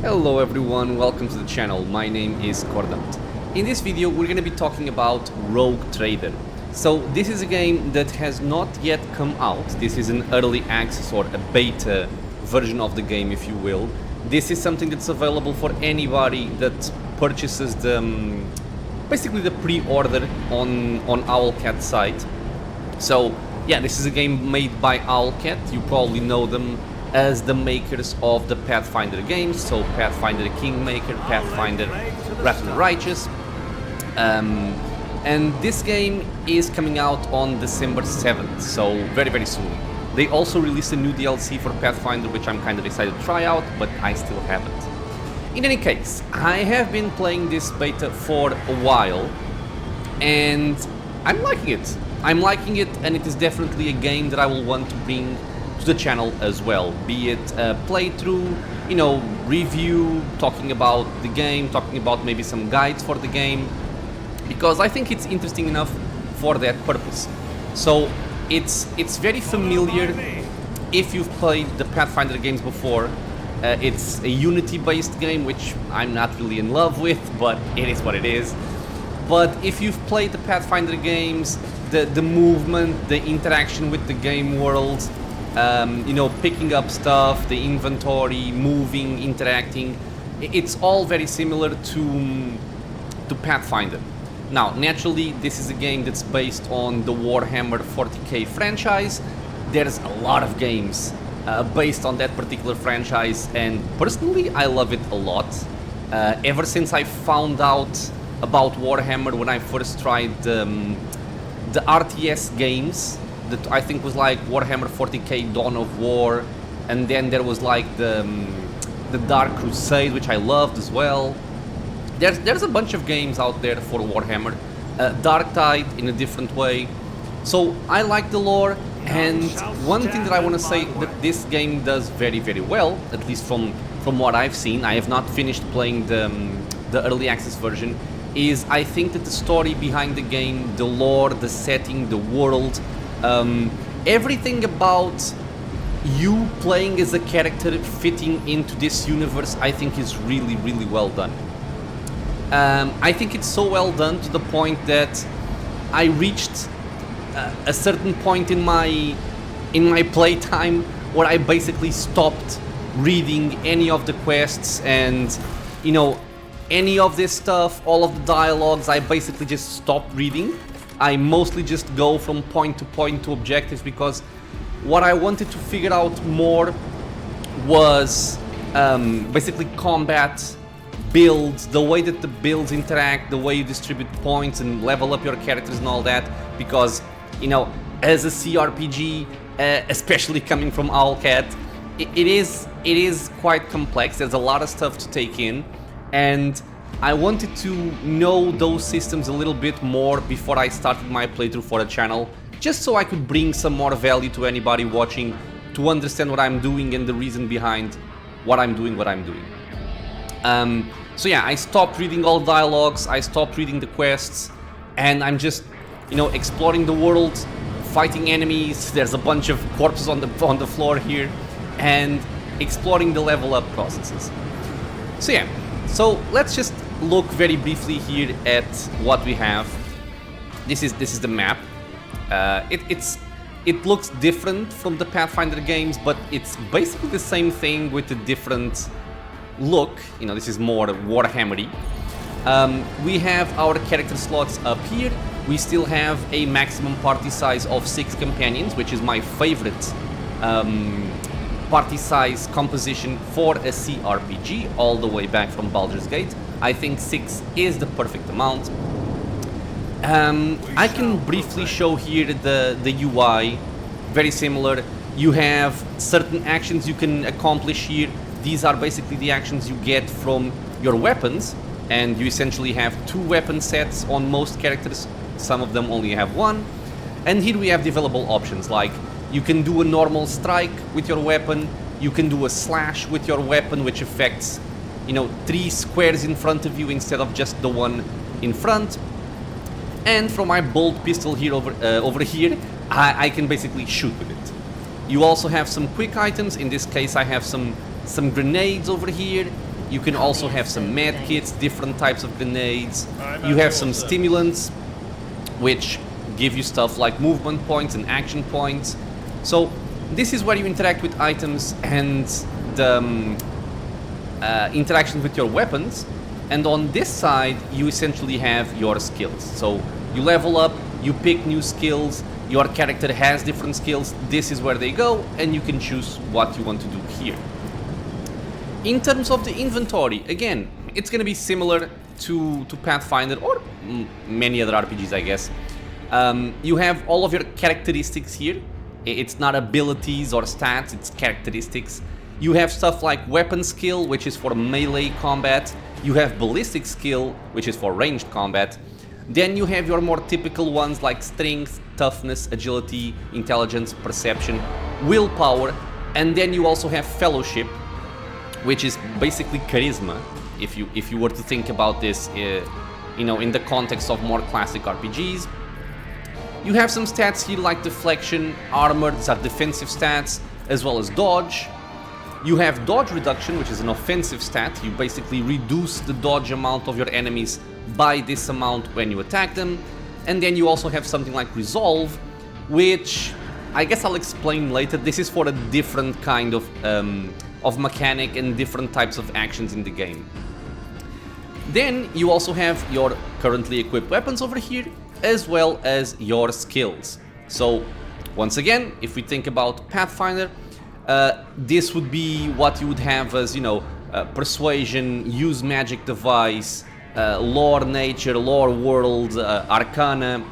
Hello everyone, welcome to the channel. My name is Cordant. In this video we're going to be talking about Rogue Trader. So this is a game that has not yet come out. This is an early access or a beta version of the game, if you will. This is something that's available for anybody that purchases basically the pre-order on Owlcat's site. So yeah, this is a game made by Owlcat. You probably know them as the makers of the Pathfinder games, so Pathfinder Kingmaker, Pathfinder Wrath of the Righteous. And this game is coming out on December 7th, so very soon. They also released a new DLC for Pathfinder, which I'm kind of excited to try out, but I still haven't. In any case, I have been playing this beta for a while, and I'm liking it. And it is definitely a game that I will want to bring to the channel as well, be it a playthrough, review, talking about the game, talking about maybe some guides for the game, because I think it's interesting enough for that purpose. So it's very familiar if you've played the Pathfinder games before. It's a Unity-based game, which I'm not really in love with, but it is what it is. But if you've played the Pathfinder games, the movement, the interaction with the game world, picking up stuff, the inventory, moving, interacting, it's all very similar to Pathfinder. Now, naturally, this is a game that's based on the Warhammer 40k franchise. There's a lot of games based on that particular franchise, and personally, I love it a lot. Ever since I found out about Warhammer when I first tried the RTS games, that I think was like Warhammer 40k Dawn of War, and then there was like the Dark Crusade, which I loved as well. There's a bunch of games out there for Warhammer, Dark Tide in a different way. So I like the lore, and one thing that I want to say that this game does very well, at least from what I've seen. I have not finished playing the early access version. Is I think that the story behind the game, the lore, the setting, the world, everything about you playing as a character fitting into this universe, I think is really well done. I think it's so well done to the point that I reached a certain point in my playtime where I basically stopped reading any of the quests and any of this stuff, all of the dialogues. I basically just stopped reading. I mostly just go from point to point to objectives, because what I wanted to figure out more was basically combat, builds, the way that the builds interact, the way you distribute points and level up your characters and all that, because as a CRPG, especially coming from Owlcat, it is quite complex. There's a lot of stuff to take in, and I wanted to know those systems a little bit more before I started my playthrough for the channel, just so I could bring some more value to anybody watching, to understand what I'm doing and the reason behind what I'm doing. So yeah, I stopped reading all dialogues, I stopped reading the quests, and I'm just, exploring the world, fighting enemies. There's a bunch of corpses on the floor here, and exploring the level up processes. So yeah, so let's just look very briefly here at what we have. This is the map. It looks different from the Pathfinder games, but it's basically the same thing with a different look. This is more Warhammery. We have our character slots up here. We still have a maximum party size of 6 companions, which is my favorite party size composition for a CRPG, all the way back from Baldur's Gate. I think 6 is the perfect amount. I can briefly show here the UI, very similar. You have certain actions you can accomplish here. These are basically the actions you get from your weapons, and you essentially have 2 weapon sets on most characters. Some of them only have 1. And here we have developable options, like you can do a normal strike with your weapon, you can do a slash with your weapon, which affects 3 squares in front of you instead of just the one in front. And from my bolt pistol here over here, I can basically shoot with it. You also have some quick items. In this case, I have some grenades over here. You can also have some med kits, different types of grenades. You have some stimulants, which give you stuff like movement points and action points. So this is where you interact with items and the interaction with your weapons. And on this side, you essentially have your skills. So you level up, you pick new skills, your character has different skills, this is where they go, and you can choose what you want to do here. In terms of the inventory, again, it's going to be similar to Pathfinder or many other RPGs, I guess. You have all of your characteristics here. It's not abilities or stats, it's characteristics. You have stuff like weapon skill, which is for melee combat. You have ballistic skill, which is for ranged combat. Then you have your more typical ones like strength, toughness, agility, intelligence, perception, willpower. And then you also have fellowship, which is basically charisma, if you were to think about this, you know, in the context of more classic RPGs. You have some stats here like deflection, armor, these are defensive stats, as well as dodge. You have dodge reduction, which is an offensive stat. You basically reduce the dodge amount of your enemies by this amount when you attack them. And then you also have something like resolve, which I guess I'll explain later. This is for a different kind of mechanic and different types of actions in the game. Then you also have your currently equipped weapons over here, as well as your skills. So once again, if we think about Pathfinder, this would be what you would have as, you know, persuasion, use magic device, lore nature, lore world, arcana,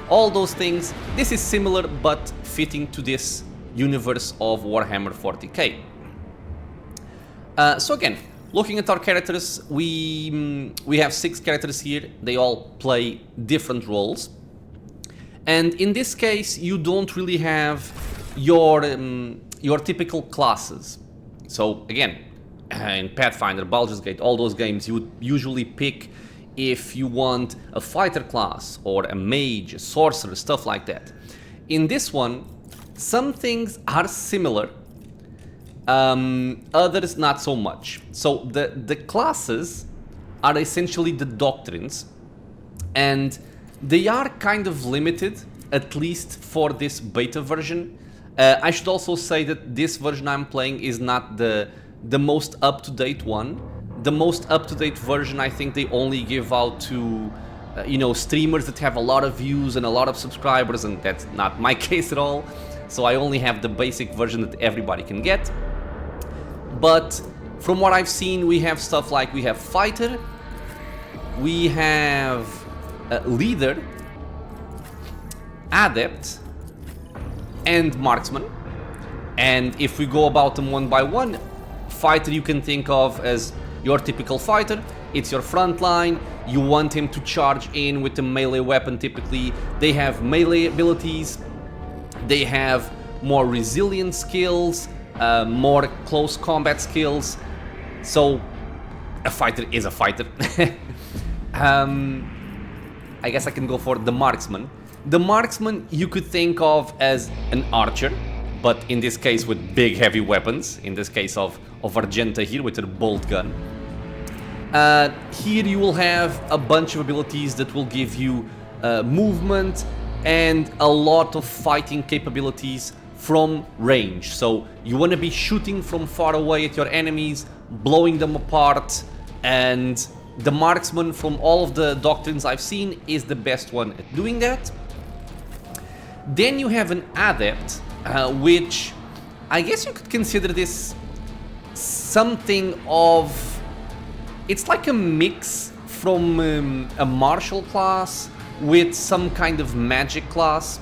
all those things. This is similar but fitting to this universe of Warhammer 40k. So again, looking at our characters, we have 6 characters here. They all play different roles. And in this case, you don't really have your typical classes. So again, in Pathfinder, Baldur's Gate, all those games, you would usually pick if you want a fighter class or a mage, a sorcerer, stuff like that. In this one, some things are similar, others not so much. So the classes are essentially the doctrines, and they are kind of limited, at least for this beta version. I should also say that this version I'm playing is not the most up-to-date one. The most up-to-date version, I think they only give out to you know, streamers that have a lot of views and a lot of subscribers, and that's not my case at all. So I only have the basic version that everybody can get. But from what I've seen, we have stuff like we have fighter, we have leader, adept, and marksman. And if we go about them one by one, fighter you can think of as your typical fighter. It's your front line. You want him to charge in with a melee weapon typically. They have melee abilities. They have more resilient skills, more close combat skills. So a fighter is a fighter. I guess I can go for the marksman. The marksman you could think of as an archer, but in this case with big heavy weapons. In this case of Argenta here with her bolt gun. Here you will have a bunch of abilities that will give you movement and a lot of fighting capabilities from range. So you want to be shooting from far away at your enemies, blowing them apart, and the marksman from all of the doctrines I've seen is the best one at doing that. Then you have an adept, which I guess you could consider this something of... It's like a mix from a martial class with some kind of magic class.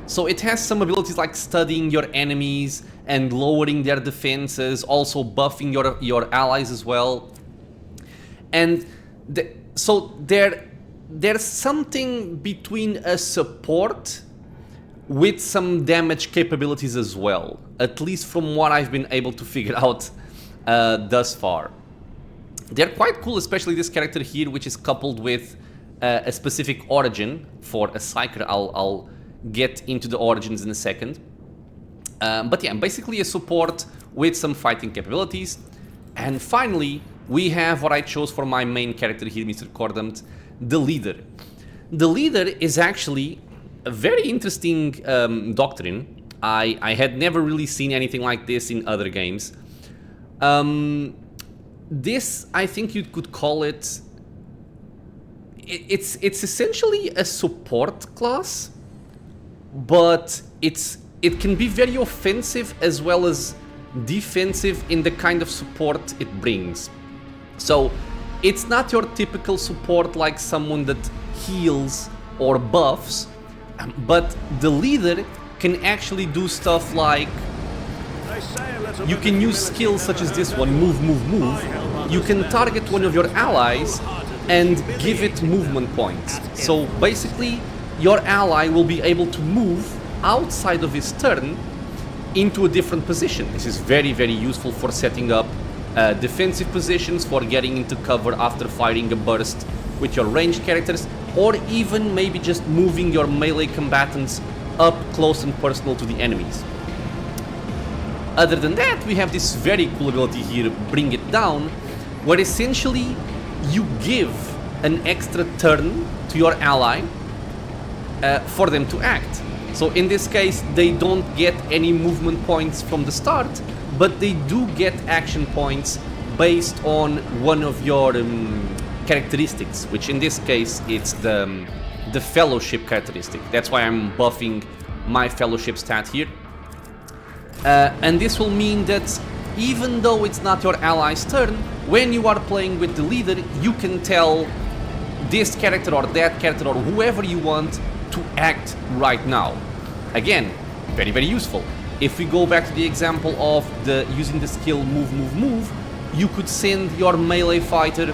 So it has some abilities like studying your enemies and lowering their defenses, also buffing your allies as well. And so there's something between a support with some damage capabilities as well, at least from what I've been able to figure out thus far. They're quite cool, especially this character here, which is coupled with a specific origin for a psyker. I'll get into the origins in a second. But yeah, basically a support with some fighting capabilities. And finally, we have what I chose for my main character here, Mr. Cordumt, the Leader. The Leader is actually a very interesting doctrine. I had never really seen anything like this in other games. This, I think you could call it... It's essentially a support class, but it can be very offensive as well as defensive in the kind of support it brings. So it's not your typical support like someone that heals or buffs, but the Leader can actually do stuff like you can use skills such as this one, move, move, move. You can target one of your allies and give it movement points. So basically your ally will be able to move outside of his turn into a different position. This is very, very useful for setting up defensive positions, for getting into cover after firing a burst with your ranged characters, or even maybe just moving your melee combatants up close and personal to the enemies. Other than that, we have this very cool ability here, Bring It Down, where essentially you give an extra turn to your ally for them to act. So in this case, they don't get any movement points from the start, but they do get action points based on one of your characteristics, which in this case it's the Fellowship characteristic. That's why I'm buffing my Fellowship stat here. And this will mean that even though it's not your ally's turn, when you are playing with the Leader, you can tell this character or that character or whoever you want to act right now. Again, very, very useful. If we go back to the example of using the skill move, move, move, you could send your melee fighter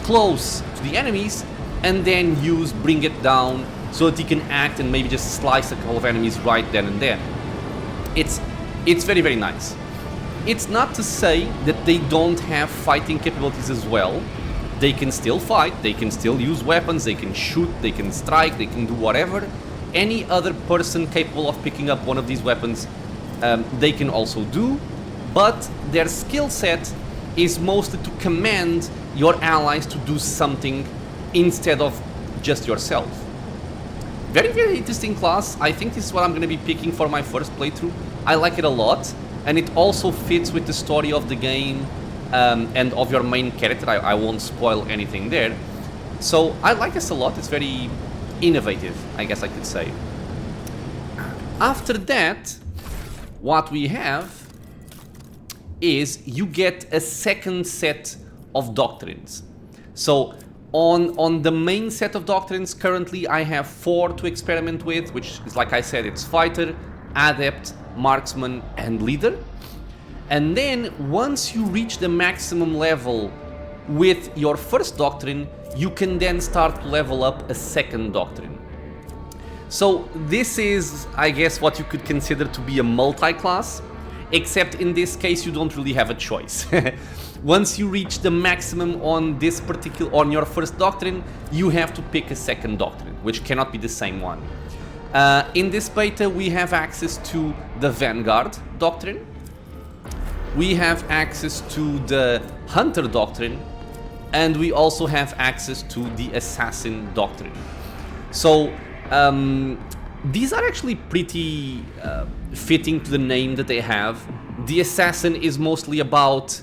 close to the enemies and then use Bring It Down so that he can act and maybe just slice a couple of enemies right then and there. It's very, very nice. It's not to say that they don't have fighting capabilities as well. They can still fight, they can still use weapons, they can shoot, they can strike, they can do whatever. Any other person capable of picking up one of these weapons, they can also do. But their skill set is mostly to command your allies to do something instead of just yourself. Very, very interesting class. I think this is what I'm going to be picking for my first playthrough. I like it a lot, and it also fits with the story of the game and of your main character. I won't spoil anything there. So I like this a lot. It's very innovative, I guess I could say. After that, what we have is you get a second set of doctrines. So on the main set of doctrines, currently I have 4 to experiment with, which is, like I said, it's Fighter, Adept, Marksman, and Leader. And then once you reach the maximum level with your first doctrine, you can then start to level up a second doctrine. So this is, I guess, what you could consider to be a multi-class, except in this case you don't really have a choice. Once you reach the maximum on your first doctrine, you have to pick a second doctrine, which cannot be the same one. In this beta, we have access to the Vanguard doctrine. We have access to the Hunter doctrine, and we also have access to the Assassin doctrine. So these are actually pretty fitting to the name that they have. The Assassin is mostly about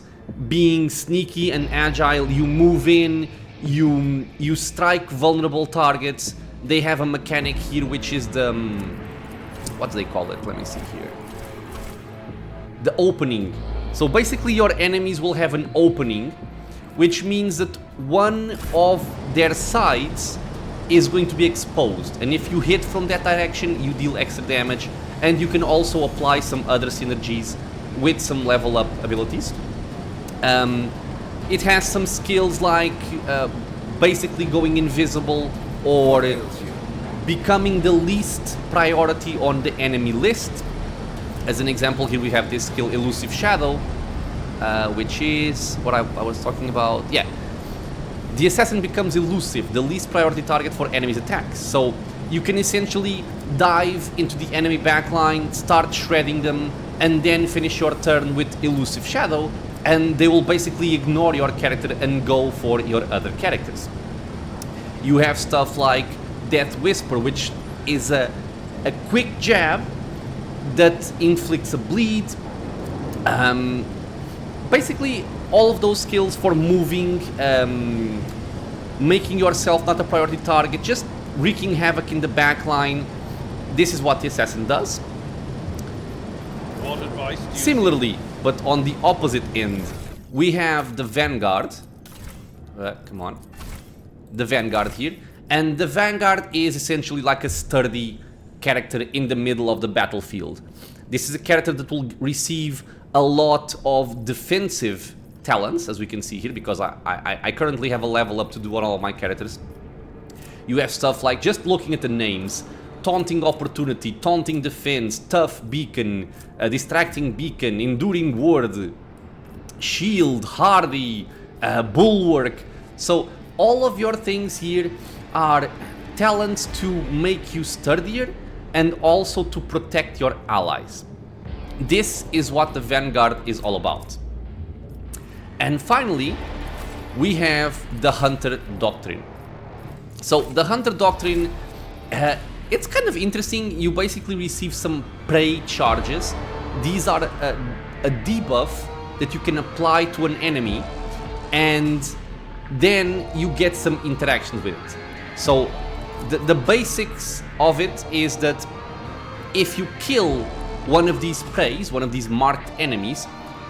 being sneaky and agile. You move in, you strike vulnerable targets. They have a mechanic here which is the what do they call it? Let me see here. The opening. So basically your enemies will have an opening, which means that one of their sides is going to be exposed, and if you hit from that direction you deal extra damage, and you can also apply some other synergies with some level up abilities. It has some skills like basically going invisible or becoming the least priority on the enemy list. As an example, here we have this skill Elusive Shadow, which is what I was talking about. Yeah, the assassin becomes elusive, the least priority target for enemies' attacks. So you can essentially dive into the enemy backline, start shredding them, and then finish your turn with Elusive Shadow, and they will basically ignore your character and go for your other characters. You have stuff like Death Whisper, which is a quick jab that inflicts a bleed. Basically, all of those skills for moving, making yourself not a priority target, just wreaking havoc in the backline. This is what the Assassin does. What advice do you Similarly, but on the opposite end, we have the Vanguard. Come on. The Vanguard here. And the Vanguard is essentially like a sturdy character in the middle of the battlefield. This is a character that will receive a lot of defensive talents, as we can see here, because I currently have a level up to do on all of my characters. You have stuff like, just looking at the names, Taunting Opportunity, Taunting Defense, Tough Beacon, Distracting Beacon, Enduring Word, Shield, Hardy, Bulwark. So all of your things here are talents to make you sturdier and also to protect your allies. This is what the Vanguard is all about. And finally, we have the Hunter Doctrine. So the Hunter Doctrine, it's kind of interesting. You basically receive some prey charges. These are a debuff that you can apply to an enemy, and then you get some interactions with it. So the basics of it is that if you kill one of these preys, one of these marked enemies,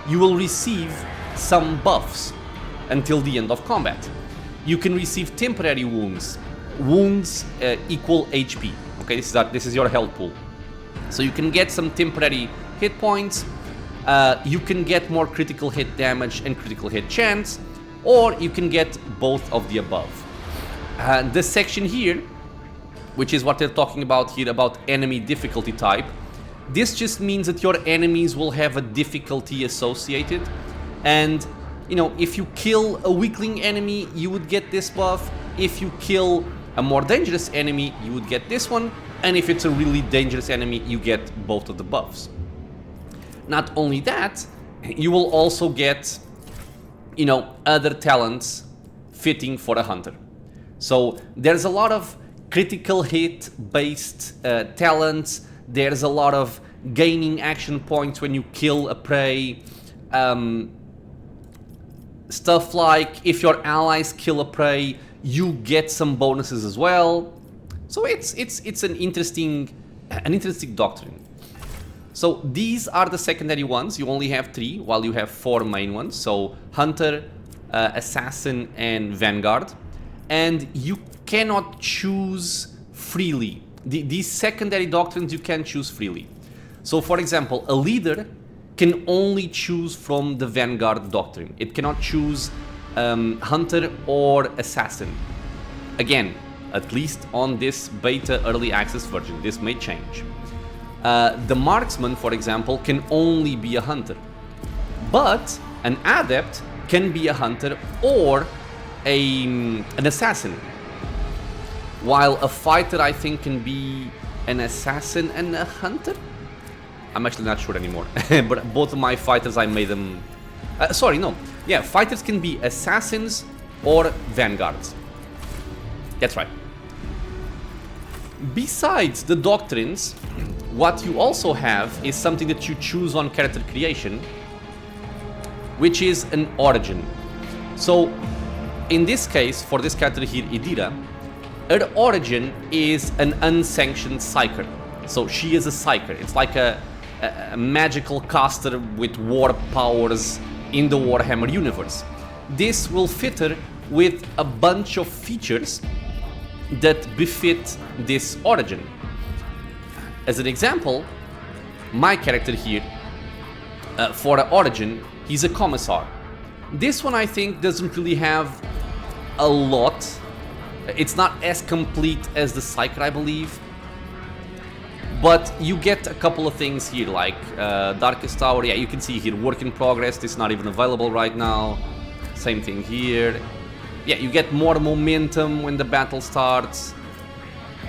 you will receive some buffs until the end of combat. You can receive temporary wounds. Wounds equal HP. Okay, this is your health pool. So you can get some temporary hit points. You can get more critical hit damage and critical hit chance, or you can get both of the above. This section here, which is what they're talking about here about enemy difficulty type, this just means that your enemies will have a difficulty associated, and you know, if you kill a weakling enemy, you would get this buff. If you kill a more dangerous enemy, you would get this one, and if it's a really dangerous enemy, you get both of the buffs. Not only that, you will also get, you know, other talents fitting for a hunter. So there's a lot of critical hit based talents. There's a lot of gaining action points when you kill a prey. Stuff like if your allies kill a prey, you get some bonuses as well. So it's an interesting doctrine. So these are the secondary ones. You only have 3, while you have 4 main ones. So Hunter, Assassin, and Vanguard. And you cannot choose freely. These secondary doctrines you can choose freely. So for example, a leader can only choose from the Vanguard doctrine. It cannot choose Hunter or Assassin. Again, at least on this beta early access version. This may change. The Marksman, for example, can only be a Hunter. But an Adept can be a Hunter or an Assassin. While a Fighter, I think, can be an Assassin and a Hunter? I'm actually not sure anymore. But both of my Fighters, I made them... sorry, no. Yeah, Fighters can be Assassins or Vanguards. That's right. Besides the Doctrines, what you also have is something that you choose on character creation, which is an origin. So, in this case, for this character here, Idira, her origin is an unsanctioned Psyker. So she is a Psyker. It's like a magical caster with warp powers in the Warhammer universe. This will fit her with a bunch of features that befit this origin. As an example, my character here, for an origin, he's a Commissar. This one, I think, doesn't really have a lot. It's not as complete as the Psyker, I believe. But you get a couple of things here, like Darkest Tower. Yeah, you can see here, work in progress. This is not even available right now. Same thing here. Yeah, you get more momentum when the battle starts.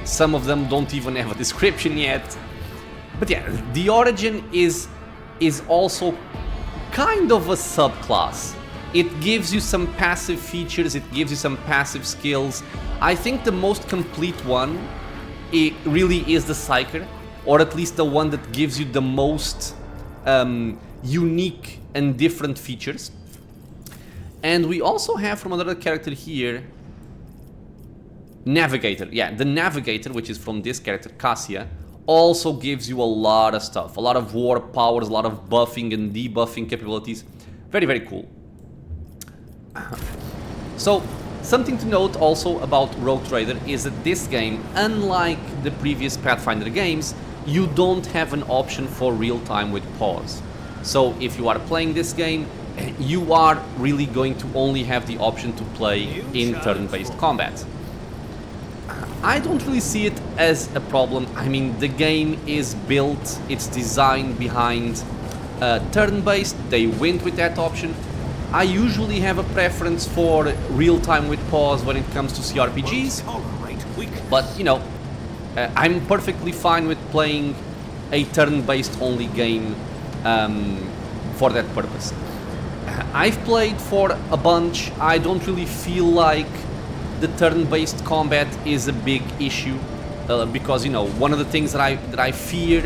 Some of them don't even have a description yet. But yeah, the origin is also kind of a subclass. It gives you some passive features, it gives you some passive skills. I think the most complete one, it really is the Psyker, or at least the one that gives you the most unique and different features. And we also have from another character here, Navigator. Yeah, the Navigator, which is from this character, Cassia, also gives you a lot of stuff. A lot of war powers, a lot of buffing and debuffing capabilities. Very, very cool. So, something to note also about Rogue Trader is that this game, unlike the previous Pathfinder games, you don't have an option for real-time with pause. So, if you are playing this game, you are really going to only have the option to play in turn-based combat. I don't really see it as a problem. I mean, the game is built, it's designed behind turn-based, they went with that option. I usually have a preference for real-time with pause when it comes to CRPGs, but you know, I'm perfectly fine with playing a turn-based only game for that purpose. I've played for a bunch. I don't really feel like the turn-based combat is a big issue because, you know, one of the things that I fear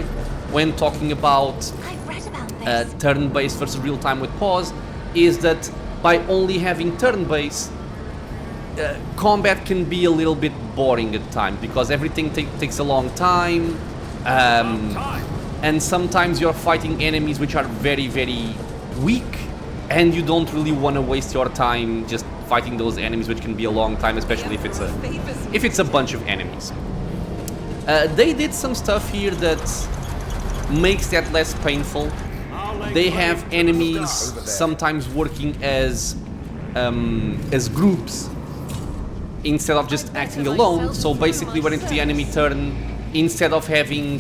when talking about turn-based versus real-time with pause is that by only having turn-based, combat can be a little bit boring at times because everything takes a long time, and sometimes you're fighting enemies which are very, very weak, and you don't really want to waste your time just fighting those enemies, which can be a long time, especially if it's a bunch of enemies. They did some stuff here that makes that less painful. They have enemies sometimes working as groups instead of just acting alone. So basically, when it's the enemy turn, instead of having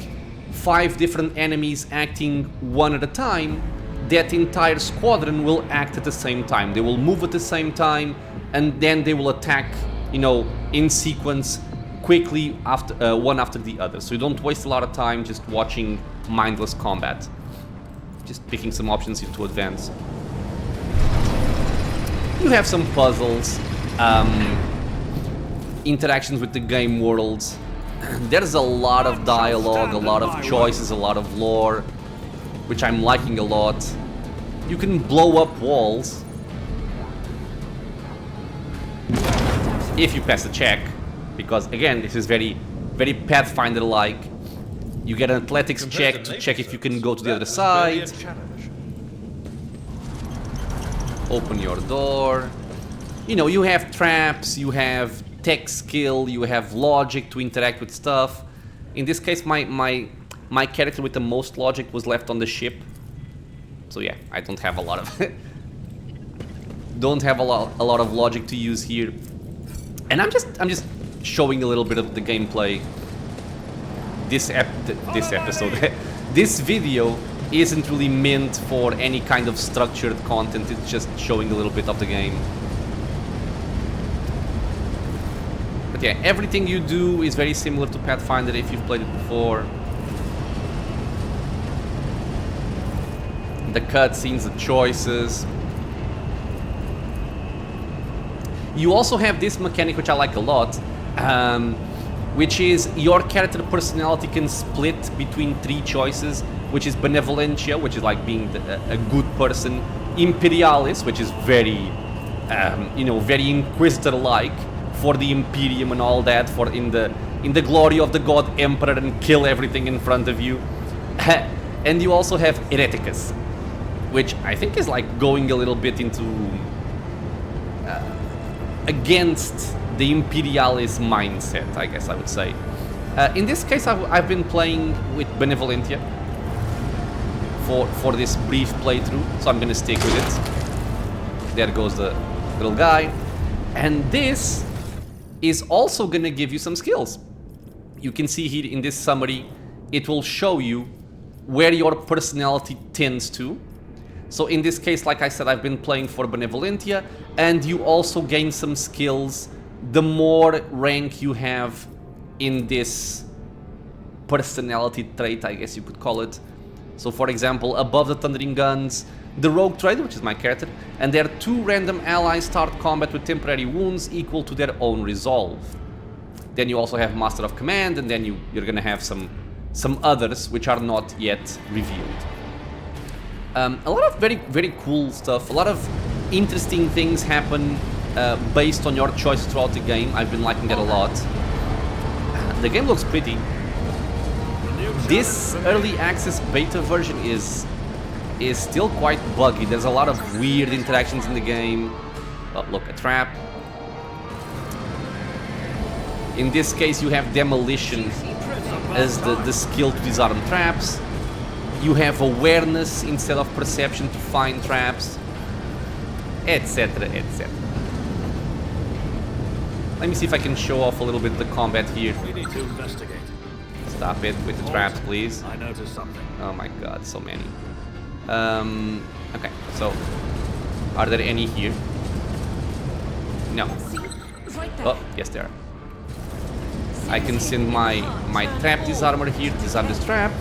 5 different enemies acting one at a time, that entire squadron will act at the same time. They will move at the same time, and then they will attack, you know, in sequence quickly after one after the other. So you don't waste a lot of time just watching mindless combat. Just picking some options here to advance. You have some puzzles, interactions with the game worlds. There's a lot of dialogue, a lot of choices, a lot of lore, which I'm liking a lot. You can blow up walls if you pass a check, because again, this is very, very Pathfinder-like. You get an athletics check to check if you can go to the other side. Open your door. You know, you have traps, you have tech skill, you have logic to interact with stuff. In this case, my character with the most logic was left on the ship. So yeah, I don't have a lot of a lot of logic to use here. And I'm just showing a little bit of the gameplay. This episode, this video isn't really meant for any kind of structured content. It's just showing a little bit of the game. But yeah, everything you do is very similar to Pathfinder if you've played it before. The cutscenes, the choices. You also have this mechanic which I like a lot, which is your character personality can split between 3 choices, which is Benevolentia, which is like being a good person, Imperialis, which is very, you know, very Inquisitor-like for the Imperium and all that, for in the glory of the God Emperor and kill everything in front of you. And you also have Hereticus, which I think is like going a little bit into against the Imperialis mindset, I guess I would say. In this case, I've been playing with Benevolentia for this brief playthrough, so I'm gonna stick with it. There goes the little guy. And this is also gonna give you some skills. You can see here in this summary, it will show you where your personality tends to. So in this case, like I said, I've been playing for Benevolentia, and you also gain some skills the more rank you have in this personality trait, I guess you could call it. So for example, above the Thundering Guns, the Rogue Trader, which is my character, and their 2 random allies start combat with temporary wounds equal to their own resolve. Then you also have Master of Command, and then you're gonna have some others which are not yet revealed. A lot of very cool stuff, a lot of interesting things happen based on your choice throughout the game. I've been liking that a lot. The game looks pretty. This early access beta version is still quite buggy. There's a lot of weird interactions in the game. Oh, look, a trap. In this case, you have demolition as the skill to disarm traps. You have awareness instead of perception to find traps, etc, etc. Let me see if I can show off a little bit the combat here. We need to investigate. Stop it with the traps, please. I noticed something. Oh my god, so many. Okay, so are there any here? No. Oh, yes there are. I can send my trap disarmer here to disarm this trap.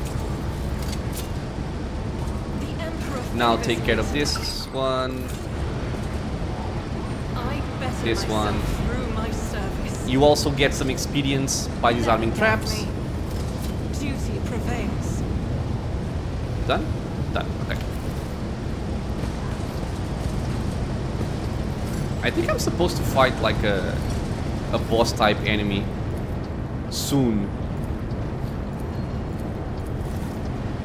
Now take care of this one. This one. You also get some experience by disarming traps. Duty prevails. Done? Done. Okay. I think I'm supposed to fight like a boss type enemy soon.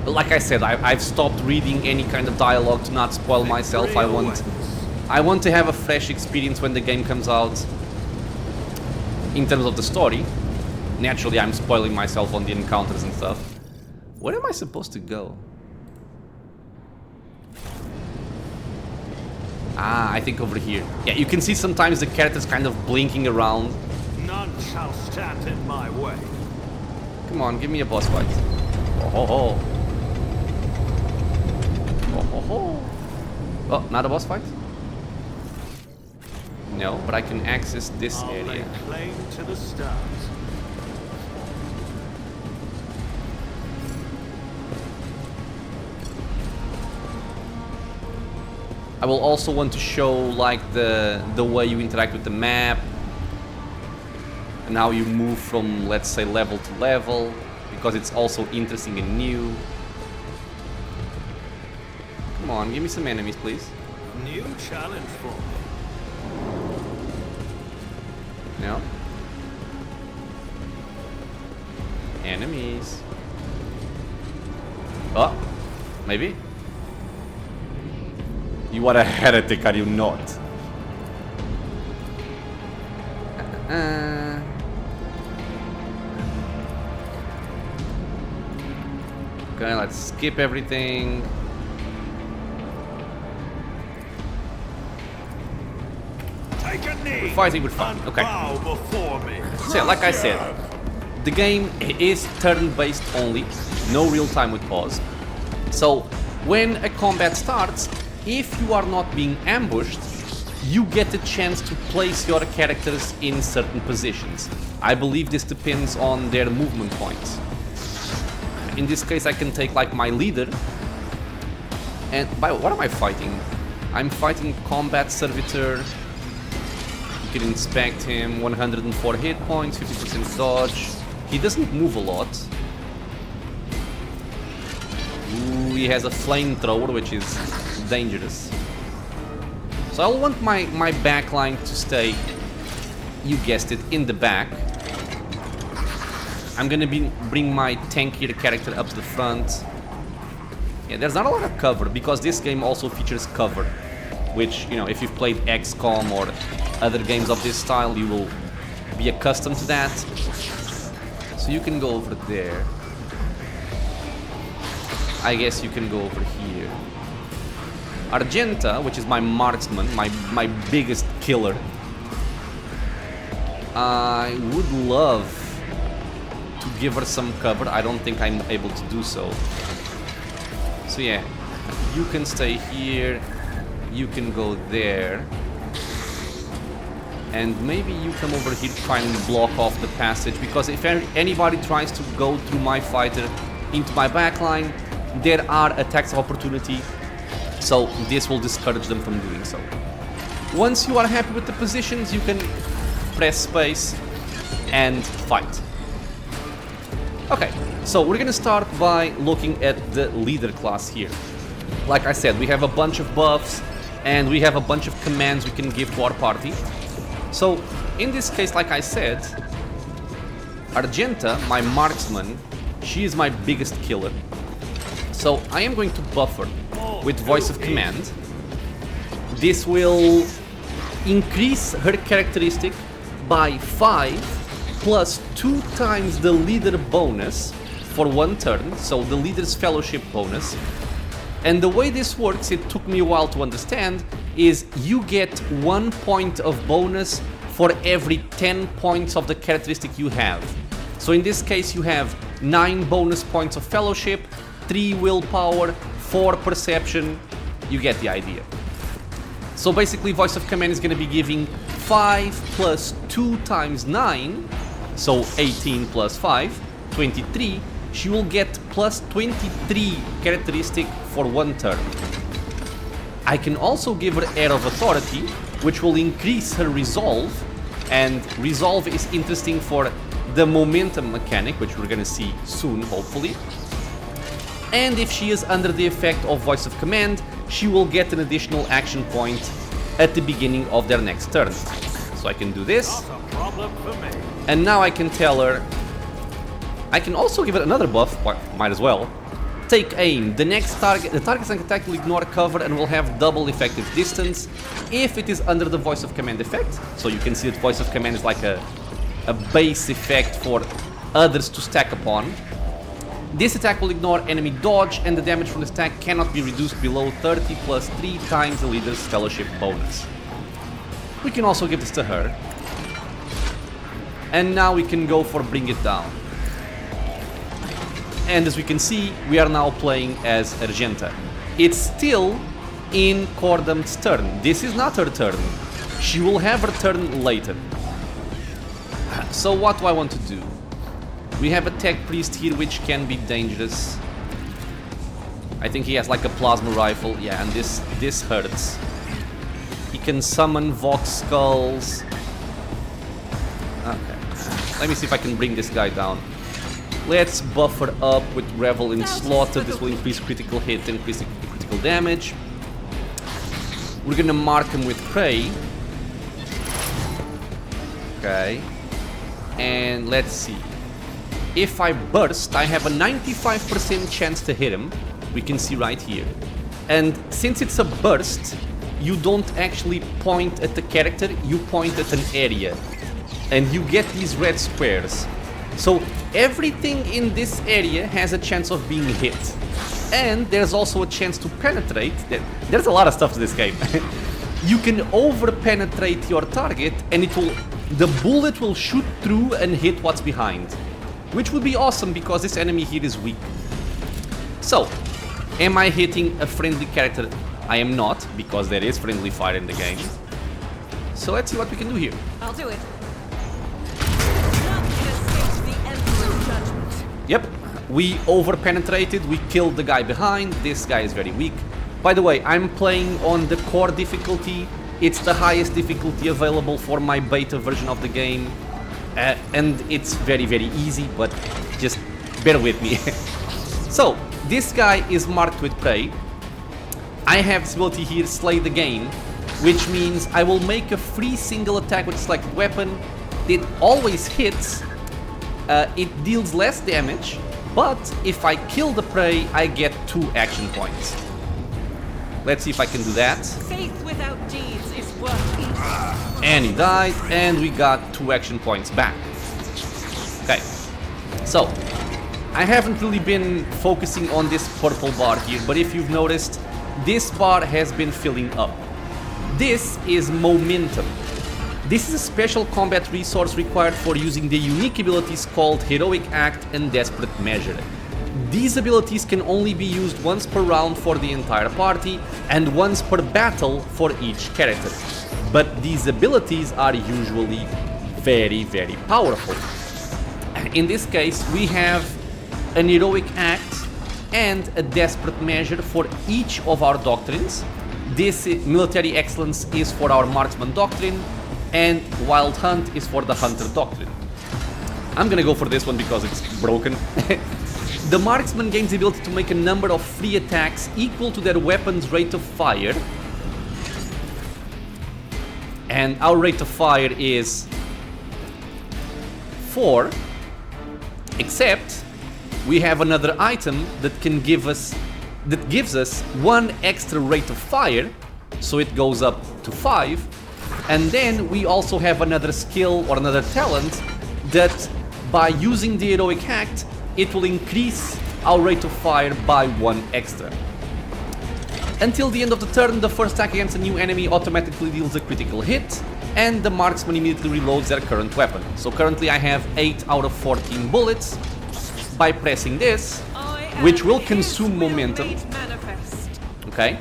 Like I said, I've stopped reading any kind of dialogue to not spoil myself. I want to have a fresh experience when the game comes out. In terms of the story, naturally I'm spoiling myself on the encounters and stuff. Where am I supposed to go? Ah, I think over here. Yeah, you can see sometimes the characters kind of blinking around. None shall stand in my way. Come on, give me a boss fight. Oh ho ho. Oh ho ho. Oh, not a boss fight? No, but I can access this I'll area. lay claim to the stars. I will also want to show like the way you interact with the map and how you move from, let's say, level to level, because it's also interesting and new. Come on, give me some enemies, please. New challenge for me. No. Enemies. Oh, maybe. You are a heretic, are you not? Okay, let's skip everything. Take a knee. We're fighting, we're fighting. Okay. Bow before me. So yeah, like I said, the game is turn-based only, no real-time with pause. So when a combat starts, if you are not being ambushed, you get a chance to place your characters in certain positions. I believe this depends on their movement points. In this case, I can take like my leader, and by what am I fighting? I'm fighting combat servitor. You can inspect him, 104 hit points, 50% dodge. He doesn't move a lot. Ooh, he has a flamethrower, which is dangerous. So I'll want my backline to stay, you guessed it, in the back. I'm gonna bring my tankier character up to the front. Yeah, there's not a lot of cover, because this game also features cover, which, you know, if you've played XCOM or other games of this style, you will be accustomed to that. So you can go over there. I guess you can go over here. Argenta, which is my marksman, my biggest killer. I would love to give her some cover. I don't think I'm able to do so. So yeah, you can stay here, you can go there. And maybe you come over here to try and block off the passage, because if anybody tries to go through my fighter into my backline, there are attacks of opportunity So this will discourage them from doing so. Once you are happy with the positions, you can press space and fight. Okay, so we're gonna start by looking at the leader class here. Like I said, we have a bunch of buffs and we have a bunch of commands we can give to our party. So in this case, like I said, Argenta, my marksman, she is my biggest killer. So I am going to buff her with Voice of Command. This will increase her characteristic by 5 plus 2 times the leader bonus for 1 turn, so the leader's fellowship bonus. And the way this works, it took me a while to understand, is you get 1 point of bonus for every 10 points of the characteristic you have. So in this case you have 9 bonus points of fellowship, 3 willpower, 4 perception, you get the idea. So basically Voice of Command is going to be giving 5 plus 2 times 9, so 18 plus 5, 23. She will get plus 23 characteristic for 1 turn. I can also give her Air of Authority, which will increase her Resolve, and Resolve is interesting for the momentum mechanic, which we're gonna see soon, hopefully. And if she is under the effect of Voice of Command, she will get an additional action point at the beginning of their next turn. So I can do this, Not a problem for me. and now I can tell her... I can also give it another buff, might as well. Take aim. The target's attack will ignore cover and will have double effective distance if it is under the Voice of Command effect. So you can see that Voice of Command is like a base effect for others to stack upon. This attack will ignore enemy dodge, and the damage from this attack cannot be reduced below 30 plus 3 times the leader's fellowship bonus. We can also give this to her. And now we can go for Bring It Down. And as we can see, we are now playing as Argenta. It's still in Cordam's turn. This is not her turn. She will have her turn later. So what do I want to do? We have a Tech Priest here, which can be dangerous. I think he has like a plasma rifle. Yeah, and this hurts. He can summon Vox Skulls. Okay. Let me see if I can bring this guy down. Let's buffer up with Revel in Slaughter. This will increase critical hit and critical damage. We're gonna mark him with Prey. Okay. And let's see. If I burst, I have a 95% chance to hit him. We can see right here. And since it's a burst, you don't actually point at the character, you point at an area. And you get these red squares. So everything in this area has a chance of being hit. And there's also a chance to penetrate. There's a lot of stuff to this game. You can over-penetrate your target and the bullet will shoot through and hit what's behind. Which would be awesome because this enemy here is weak. So, am I hitting a friendly character? I am not, because there is friendly fire in the game. So let's see what we can do here. I'll do it. Nothing escapes the Emperor's judgment. Yep, we over-penetrated, we killed the guy behind. This guy is very weak. By the way, I'm playing on the core difficulty. It's the highest difficulty available for my beta version of the game. And it's very, very easy, but just bear with me. So, this guy is marked with Prey. I have this ability here, Slay the Game, which means I will make a free single attack with selected weapon. It always hits, it deals less damage, but if I kill the prey, I get 2 action points. Let's see if I can do that. Faith without deeds is worthless. And he died, and we got 2 action points back. Okay, so I haven't really been focusing on this purple bar here, but if you've noticed, this bar has been filling up. This is momentum. This is a special combat resource required for using the unique abilities called Heroic Act and Desperate Measure. These abilities can only be used once per round for the entire party and once per battle for each character. But these abilities are usually very, very powerful. In this case, we have an Heroic Act and a desperate measure for each of our doctrines. This military excellence is for our marksman doctrine, and wild hunt is for the hunter doctrine. I'm gonna go for this one because it's broken. The marksman gains the ability to make a number of free attacks equal to their weapon's rate of fire. And our rate of fire is 4, except we have another item that gives us 1 extra rate of fire, so it goes up to 5. And then we also have another skill or another talent that by using the heroic act, it will increase our rate of fire by 1 extra. Until the end of the turn, the first attack against a new enemy automatically deals a critical hit, and the marksman immediately reloads their current weapon. So currently I have 8 out of 14 bullets. By pressing this, which will consume momentum, okay,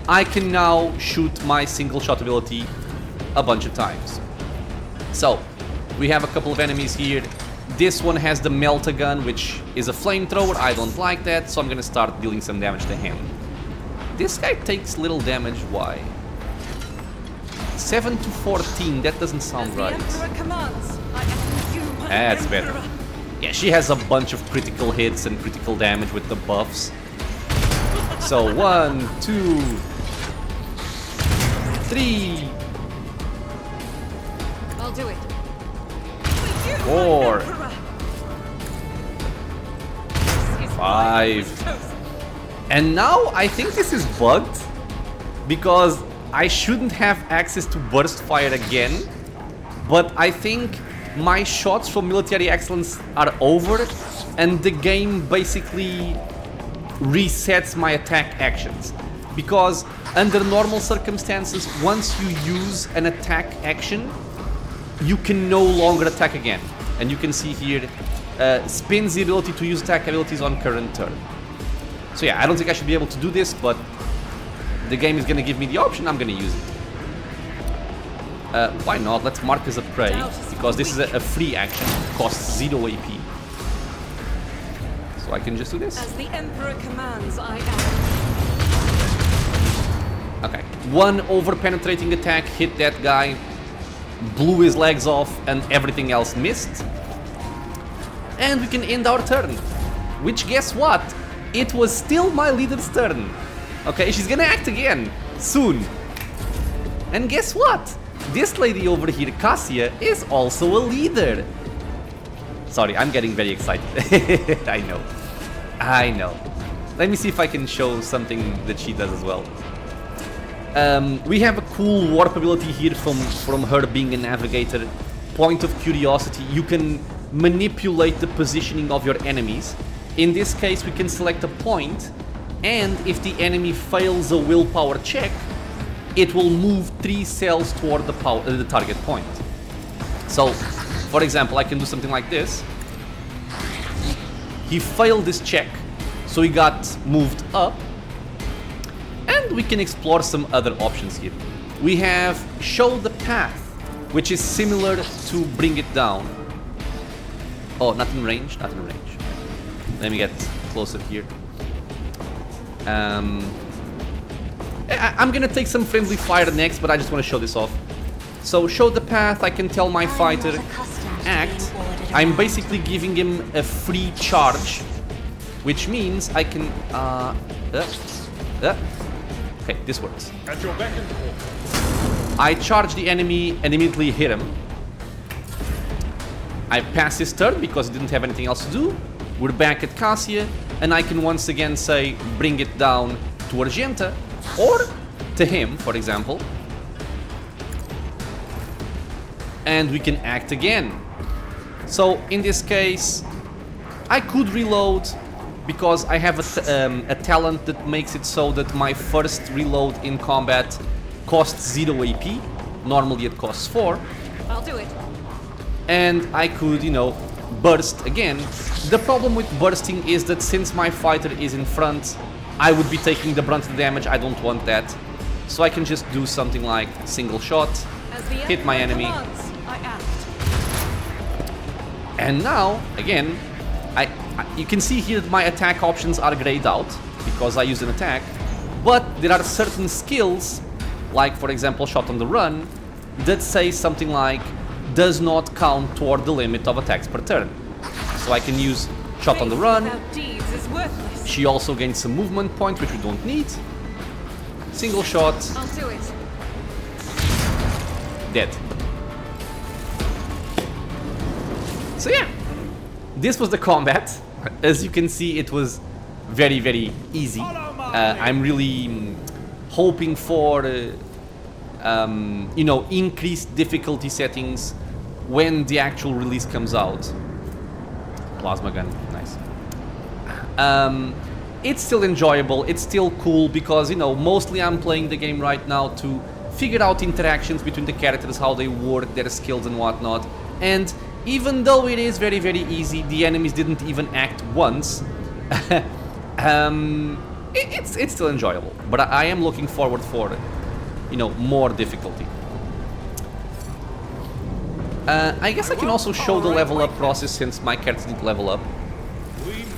I can now shoot my single shot ability a bunch of times. So we have a couple of enemies here. This one has the melta gun, which is a flamethrower. I don't like that, so I'm gonna start dealing some damage to him. This guy takes little damage. Why? 7 to 14, that doesn't sound right. That's better. Yeah, she has a bunch of critical hits and critical damage with the buffs. So 1, 2, 3. I'll do it. 4, 5. And now I think this is bugged because I shouldn't have access to burst fire again, but I think my shots from military excellence are over and the game basically resets my attack actions. Because under normal circumstances, once you use an attack action, you can no longer attack again. And you can see here, spins the ability to use attack abilities on current turn. So yeah, I don't think I should be able to do this, but the game is gonna give me the option, I'm gonna use it. Why not? Let's mark as a prey, because this is a free action, costs 0 AP. So I can just do this. As the Emperor commands, I am. Okay, 1 over-penetrating attack hit that guy, blew his legs off, and everything else missed. And we can end our turn. Which, guess what? It was still my leader's turn. Okay, she's gonna act again, soon. And guess what? This lady over here, Cassia, is also a leader. Sorry, I'm getting very excited. I know. Let me see if I can show something that she does as well. We have a cool warp ability here from her being a navigator. Point of curiosity. You can manipulate the positioning of your enemies. In this case, we can select a point, and if the enemy fails a willpower check, it will move 3 cells toward the target point. So, for example, I can do something like this. He failed this check, so he got moved up. And we can explore some other options here. We have Show the Path, which is similar to Bring It Down. Oh, not in range. Let me get closer here. I'm gonna take some friendly fire next, but I just want to show this off. So, Show the Path, I can tell my fighter, act. I'm basically giving him a free charge, which means I can... Okay, this works. At your beck and call. I charge the enemy and immediately hit him. I pass his turn because he didn't have anything else to do. We're back at Cassia, and I can once again say, bring it down to Argenta, or to him, for example. And we can act again. So, in this case, I could reload, because I have a talent that makes it so that my first reload in combat costs 0 AP. Normally it costs 4. I'll do it. And I could, burst again. The problem with bursting is that since my fighter is in front, I would be taking the brunt of the damage. I don't want that. So I can just do something like single shot, hit my enemy. Commands, I act. And now, again, You can see here that my attack options are grayed out because I use an attack, but there are certain skills, like for example shot on the run, that say something like does not count toward the limit of attacks per turn. So I can use shot on the run. Without deeds is worthless. She also gains some movement points, which we don't need. Single shot, I'll do it. dead. So yeah, this was the combat. As you can see, it was very, very easy. I'm really hoping for, you know, increased difficulty settings when the actual release comes out. Plasma gun, nice. It's still enjoyable, it's still cool because, you know, mostly I'm playing the game right now to figure out interactions between the characters, how they work, their skills and whatnot. And even though it is very, very easy, the enemies didn't even act once. It's still enjoyable, but I am looking forward for, you know, more difficulty. I guess I can also show the level up process since my character didn't level up.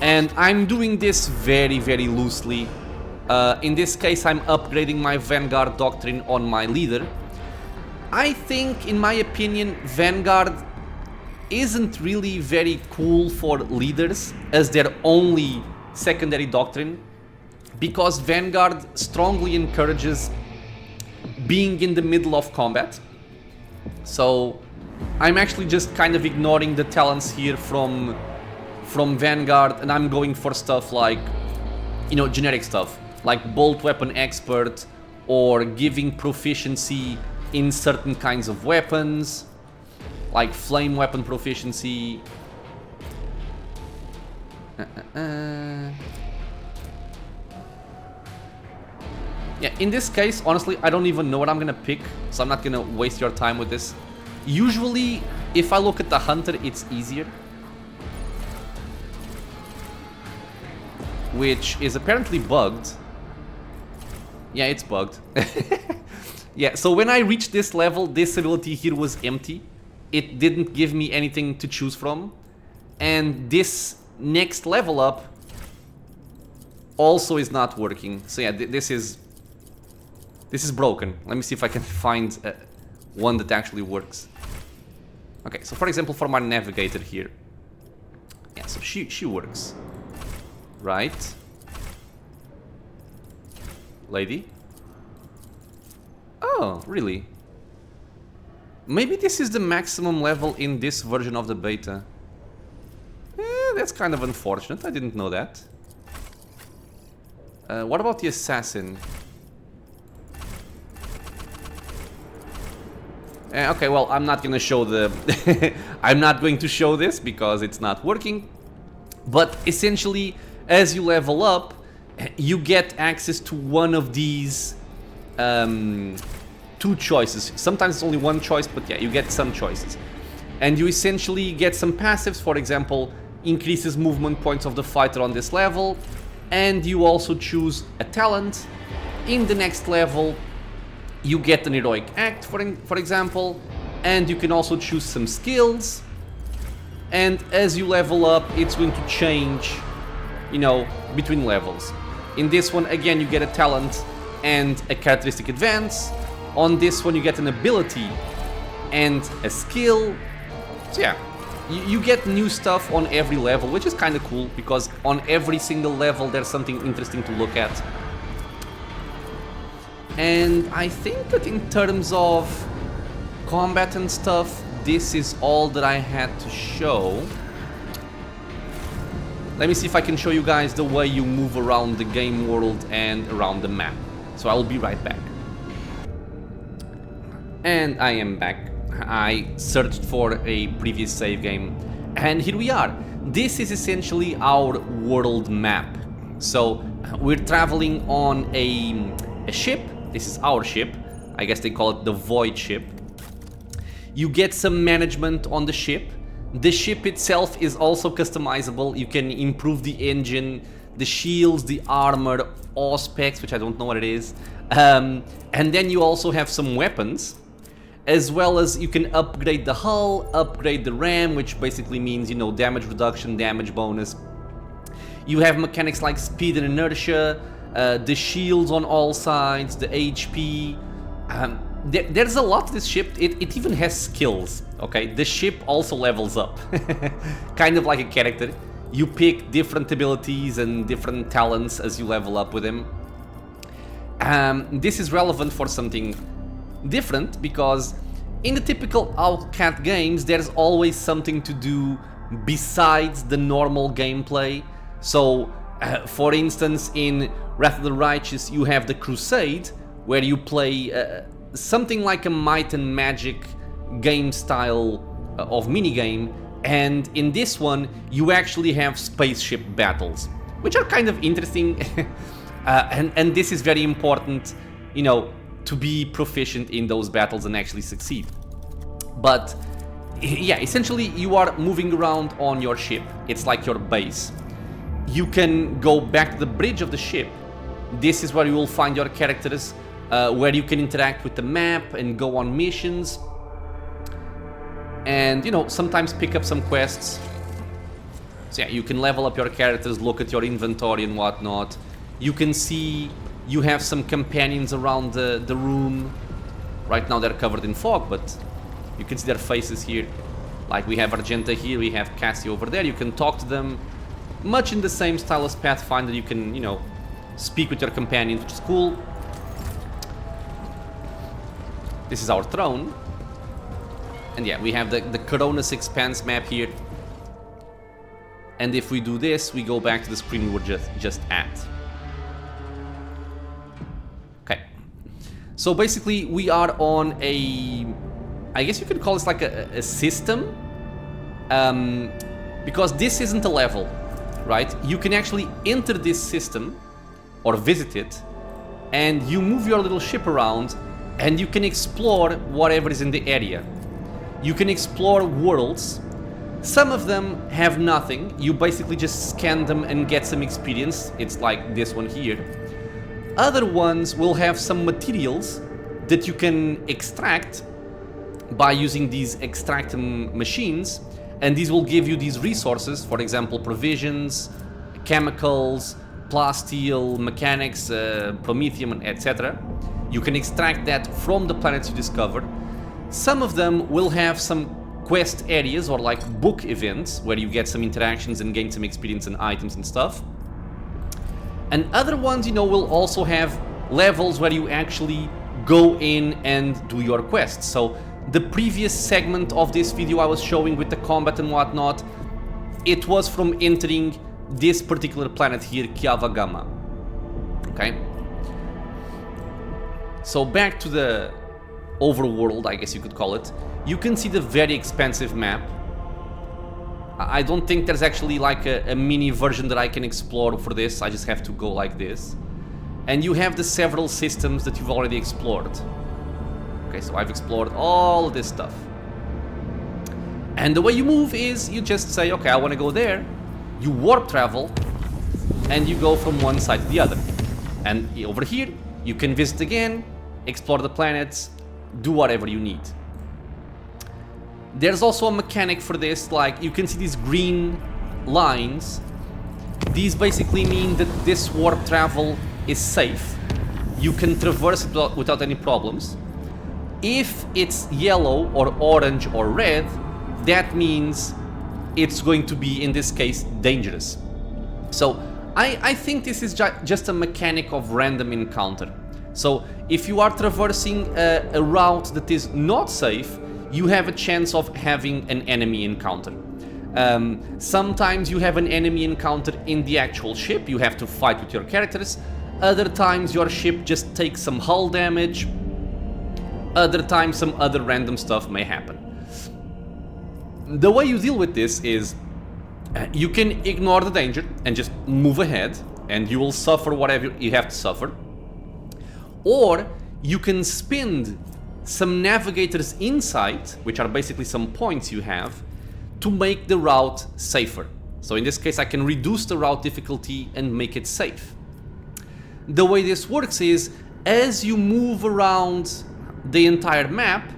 And I'm doing this very, very loosely. In this case, I'm upgrading my Vanguard Doctrine on my leader. I think, in my opinion, Vanguard isn't really very cool for leaders as their only secondary doctrine, because Vanguard strongly encourages being in the middle of combat. So I'm actually just kind of ignoring the talents here from Vanguard, and I'm going for stuff like, you know, generic stuff like bolt weapon expert or giving proficiency in certain kinds of weapons, like flame weapon proficiency. Yeah, in this case, honestly, I don't even know what I'm gonna pick, so I'm not gonna waste your time with this. Usually, if I look at the hunter, it's easier, which is apparently bugged. Yeah, it's bugged. Yeah, so when I reached this level, this ability here was empty. It didn't give me anything to choose from. And this next level up also is not working. So yeah, this is broken. Let me see if I can find one that actually works. Okay, so for example, for my navigator here. Yeah, so she works. Right. Lady. Oh, really? Maybe this is the maximum level in this version of the beta. That's kind of unfortunate. I didn't know that. What about the assassin? Okay, well, I'm not gonna show the... I'm not going to show this because it's not working. But essentially, as you level up, you get access to one of these two choices. Sometimes it's only one choice, but yeah, you get some choices. And you essentially get some passives. For example, increases movement points of the fighter on this level. And you also choose a talent. In the next level, you get an heroic act, for example. And you can also choose some skills. And as you level up, it's going to change, you know, between levels. In this one, again, you get a talent and a characteristic advance. On this one, you get an ability and a skill. So yeah, you get new stuff on every level, which is kind of cool, because on every single level, there's something interesting to look at. And I think that in terms of combat and stuff, this is all that I had to show. Let me see if I can show you guys the way you move around the game world and around the map. So I will be right back. And I am back. I searched for a previous save game, and here we are. This is essentially our world map. So we're traveling on a ship. This is our ship. I guess they call it the Voidship. You get some management on the ship. The ship itself is also customizable. You can improve the engine, the shields, the armor, all specs, which I don't know what it is. And then you also have some weapons. as well as you can upgrade the hull, upgrade the RAM, which basically means, you know, damage reduction, damage bonus. You have mechanics like speed and inertia, the shields on all sides, the HP. There's a lot to this ship. It even has skills, okay? The ship also levels up, kind of like a character. You pick different abilities and different talents as you level up with him. This is relevant for something different because in the typical Outcat games, there's always something to do besides the normal gameplay. So, for instance, in Wrath of the Righteous, you have the Crusade, where you play something like a Might and Magic game style of minigame, and in this one, you actually have spaceship battles, which are kind of interesting, and this is very important, you know, to be proficient in those battles and actually succeed. But, yeah, essentially, you are moving around on your ship. It's like your base. You can go back to the bridge of the ship. This is where you will find your characters, where you can interact with the map and go on missions. And, you know, sometimes pick up some quests. So yeah, you can level up your characters, look at your inventory and whatnot. You can see you have some companions around the room. Right now they're covered in fog, but you can see their faces here. Like we have Argenta here, we have Cassie over there. You can talk to them. Much in the same style as Pathfinder, you can, you know, speak with your companions, which is cool. This is our throne. And yeah, we have the Coronis Expanse map here. And if we do this, we go back to the screen we were just at. Okay. So basically, we are on a... I guess you could call this like a system. Because this isn't a level. Right? You can actually enter this system or visit it, and you move your little ship around and you can explore whatever is in the area. You can explore worlds. Some of them have nothing. You basically just scan them and get some experience. It's like this one here. Other ones will have some materials that you can extract by using these extraction machines. And these will give you these resources, for example, provisions, chemicals, plasteel, mechanics, promethium, etc. You can extract that from the planets you discovered. Some of them will have some quest areas or like book events where you get some interactions and gain some experience and items and stuff. And other ones, you know, will also have levels where you actually go in and do your quests. So the previous segment of this video I was showing with the combat and whatnot, it was from entering this particular planet here, Kiava Gamma. Okay? So back to the overworld, I guess you could call it. You can see the very expansive map. I don't think there's actually like a mini version that I can explore for this. I just have to go like this. And you have the several systems that you've already explored. Okay, so I've explored all of this stuff. And the way you move is you just say, okay, I want to go there. You warp travel, and you go from one side to the other. And over here, you can visit again, explore the planets, do whatever you need. There's also a mechanic for this, like you can see these green lines. These basically mean that this warp travel is safe. You can traverse it without any problems. If it's yellow or orange or red, that means it's going to be, in this case, dangerous. So I think this is just a mechanic of random encounter. So if you are traversing a route that is not safe, you have a chance of having an enemy encounter. Sometimes you have an enemy encounter in the actual ship, you have to fight with your characters. Other times your ship just takes some hull damage. Other times some other random stuff may happen. The way you deal with this is you can ignore the danger and just move ahead, and you will suffer whatever you have to suffer. Or you can spend some navigator's insight, which are basically some points you have, to make the route safer. So in this case I can reduce the route difficulty and make it safe. The way this works is, as you move around the entire map,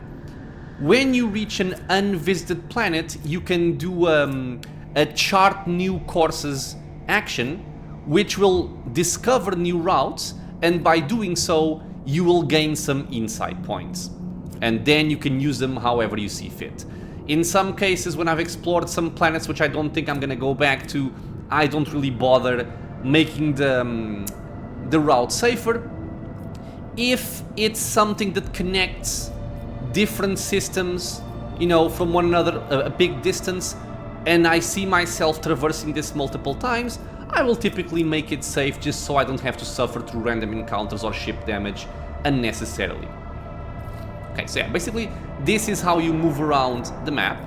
when you reach an unvisited planet, you can do a chart new courses action, which will discover new routes, and by doing so, you will gain some insight points. And then you can use them however you see fit. In some cases, when I've explored some planets which I don't think I'm gonna go back to, I don't really bother making the route safer. If it's something that connects different systems, you know, from one another a big distance, and I see myself traversing this multiple times, I will typically make it safe just so I don't have to suffer through random encounters or ship damage unnecessarily. Okay, so yeah, basically this is how you move around the map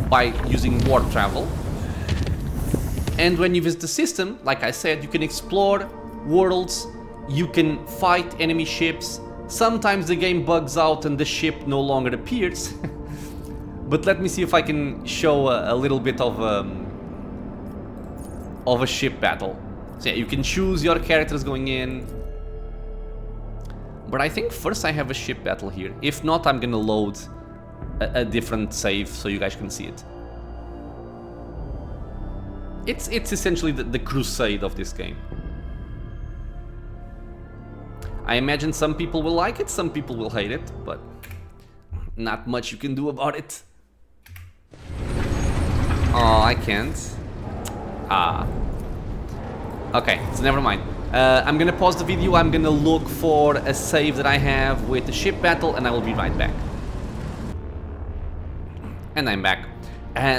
by using warp travel. And when you visit the system, like I said, you can explore worlds, you can fight enemy ships. Sometimes the game bugs out and the ship no longer appears. But let me see if I can show a little bit of a ship battle. So yeah, you can choose your characters going in. But I think first I have a ship battle here. If not, I'm gonna load a different save so you guys can see it. It's essentially the crusade of this game. I imagine some people will like it, some people will hate it, but not much you can do about it. Oh, I can't. Ah. Okay, so never mind. I'm gonna pause the video, I'm gonna look for a save that I have with the ship battle, and I will be right back. And I'm back.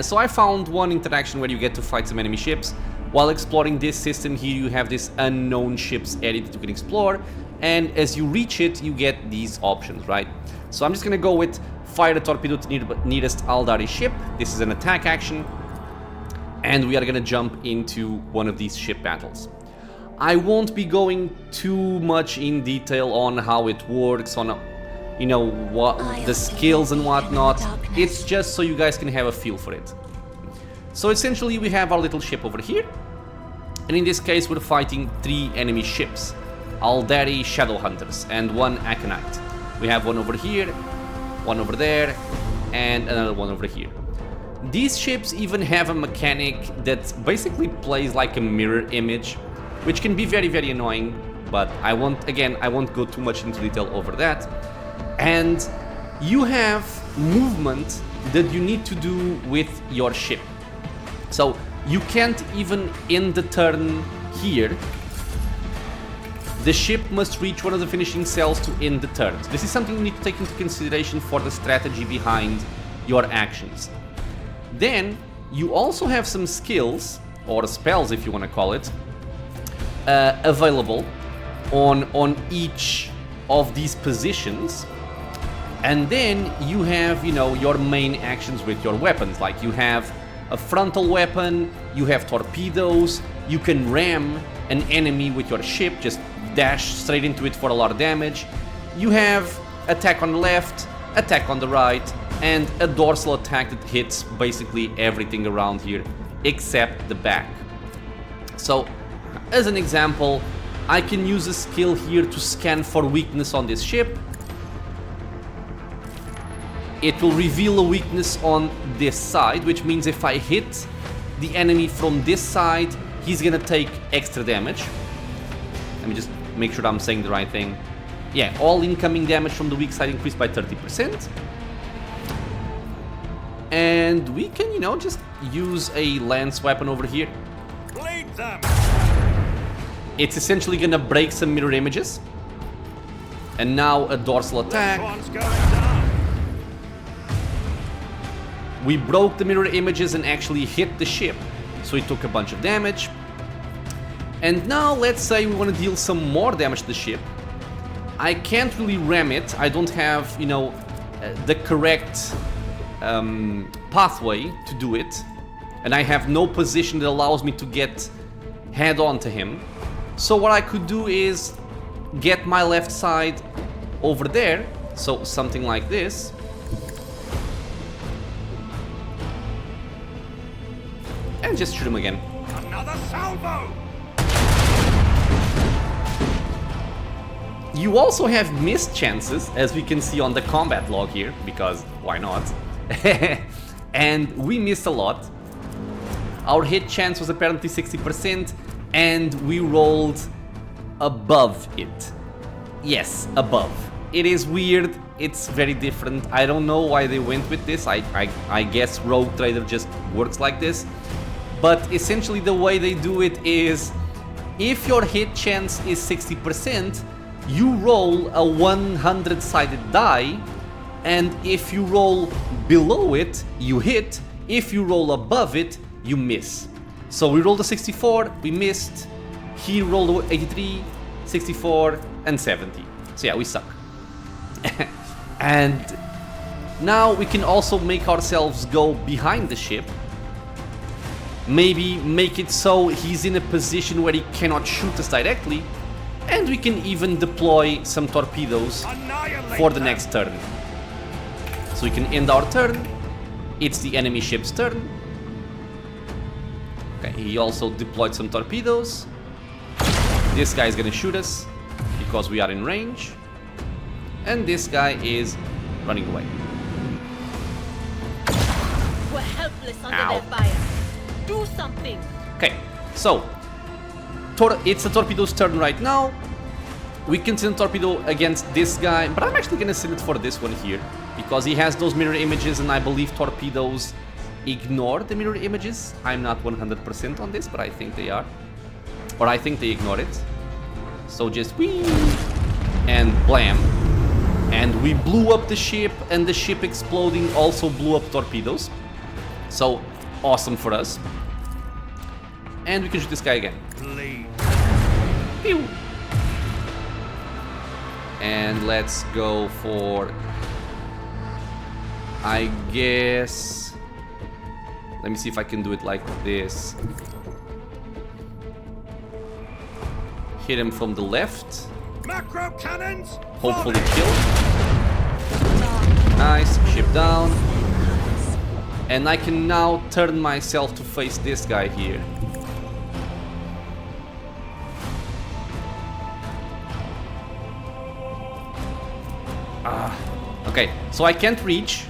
So I found one interaction where you get to fight some enemy ships. While exploring this system here, you have this unknown ships area that you can explore, and as you reach it, you get these options, right? So I'm just gonna go with fire the torpedo to nearest Aldari ship. This is an attack action, and we are gonna jump into one of these ship battles. I won't be going too much in detail on how it works, on you know, what the skills and whatnot. It's just so you guys can have a feel for it. So essentially we have our little ship over here, and in this case we're fighting 3 enemy ships, Aldari Shadow Hunters and 1 Aconite. We have one over here, one over there, and another one over here. These ships even have a mechanic that basically plays like a mirror image, which can be very, very annoying, but I won't go too much into detail over that. And you have movement that you need to do with your ship. So you can't even end the turn here. The ship must reach one of the finishing cells to end the turn. This is something you need to take into consideration for the strategy behind your actions. Then you also have some skills, or spells if you want to call it, available on each of these positions. And then you have, you know, your main actions with your weapons. Like you have a frontal weapon, you have torpedoes, you can ram an enemy with your ship, just dash straight into it for a lot of damage. You have attack on the left, attack on the right, and a dorsal attack that hits basically everything around here except the back. So, as an example, I can use a skill here to scan for weakness on this ship. It will reveal a weakness on this side, which means if I hit the enemy from this side, he's gonna take extra damage. Let me just make sure I'm saying the right thing. Yeah, all incoming damage from the weak side increased by 30%. And we can, you know, just use a lance weapon over here. Bleed them. It's essentially gonna break some mirror images. And now a dorsal attack. This one's going down. We broke the mirror images and actually hit the ship, so it took a bunch of damage. And now let's say we want to deal some more damage to the ship. I can't really ram it, I don't have, you know, the correct pathway to do it. And I have no position that allows me to get head on to him. So what I could do is get my left side over there, so something like this. And just shoot him again. Another salvo. You also have missed chances, as we can see on the combat log here, because why not? And we missed a lot. Our hit chance was apparently 60%, and we rolled above it. Yes, above. It is weird, it's very different. I don't know why they went with this. I guess Rogue Trader just works like this. But essentially the way they do it is, if your hit chance is 60%, you roll a 100-sided die, and if you roll below it, you hit. If you roll above it, you miss. So we rolled a 64, we missed. He rolled a 83, 64, and 70. So yeah, we suck. And now we can also make ourselves go behind the ship. Maybe make it so he's in a position where he cannot shoot us directly. And we can even deploy some torpedoes for the next turn. So we can end our turn. It's the enemy ship's turn. Okay, he also deployed some torpedoes. This guy is gonna shoot us because we are in range. And this guy is running away. We're helpless under Ow. their fire. Do something. Okay, so it's the torpedo's turn right now. We can send a torpedo against this guy, but I'm actually gonna send it for this one here because he has those mirror images, and I believe torpedoes ignore the mirror images. I'm not 100% on this, but I think they are, or I think they ignore it. So just whee and blam, and we blew up the ship, and the ship exploding also blew up torpedoes. So awesome for us. And we can shoot this guy again. Bleed. Pew. And let's go for, I guess, let me see if I can do it like this. Hit him from the left. Macro cannons. Hopefully kill. Nice, ship down. And I can now turn myself to face this guy here. Okay, so I can't reach.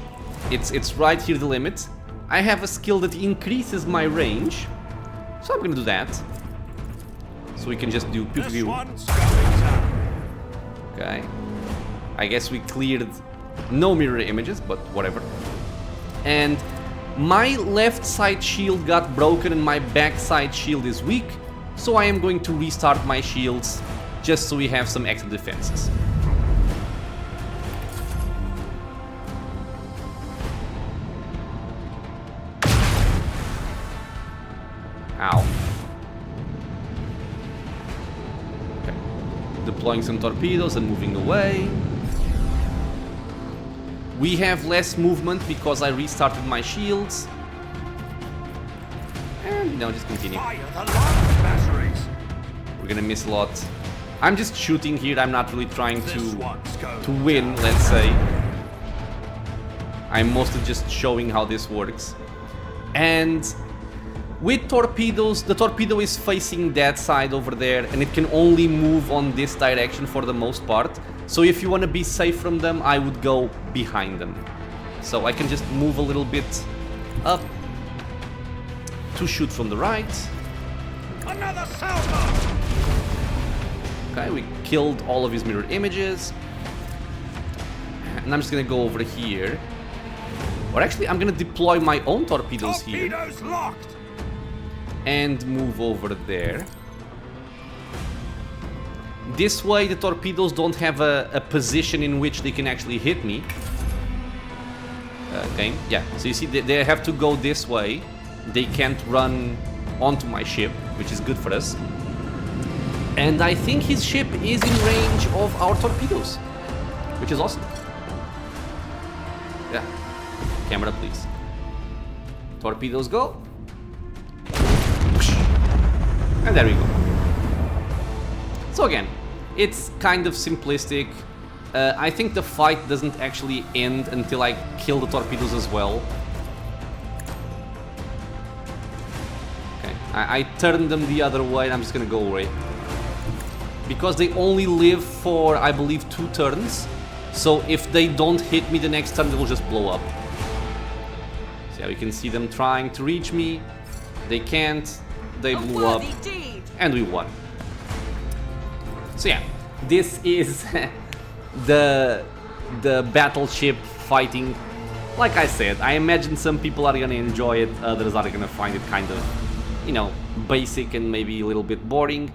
It's right here, the limit. I have a skill that increases my range, so I'm gonna do that. So we can just do pew This pew. one's going down. Okay. I guess we cleared no mirror images, but whatever. And my left side shield got broken and my back side shield is weak, so I am going to restart my shields just so we have some extra defenses. Ow. Okay. Deploying some torpedoes and moving away. We have less movement because I restarted my shields. And now just continue. Fire the large batteries. We're gonna miss a lot. I'm just shooting here, I'm not really trying This one's going to win, down. let's say. I'm mostly just showing how this works. And with torpedoes, the torpedo is facing that side over there, and it can only move on this direction for the most part. So if you want to be safe from them, I would go behind them. So I can just move a little bit up to shoot from the right. Another salvo. Okay, we killed all of his mirror images. And I'm just gonna go over here. Or actually, I'm gonna deploy my own torpedoes here Torpedoes locked. and move over there. This way, the torpedoes don't have a position in which they can actually hit me. Okay, yeah, so you see, they have to go this way. They can't run onto my ship, which is good for us. And I think his ship is in range of our torpedoes, which is awesome. Yeah, camera please. Torpedoes go. And there we go. So again, it's kind of simplistic. I think the fight doesn't actually end until I kill the torpedoes as well. Okay, I turned them the other way and I'm just gonna go away. because they only live for, I believe, 2 turns. So if they don't hit me the next turn, they will just blow up. So yeah, we can see them trying to reach me. They can't. They blew up. And we won. So yeah, this is the battleship fighting. Like I said, I imagine some people are gonna enjoy it, others are gonna find it kind of, you know, basic and maybe a little bit boring.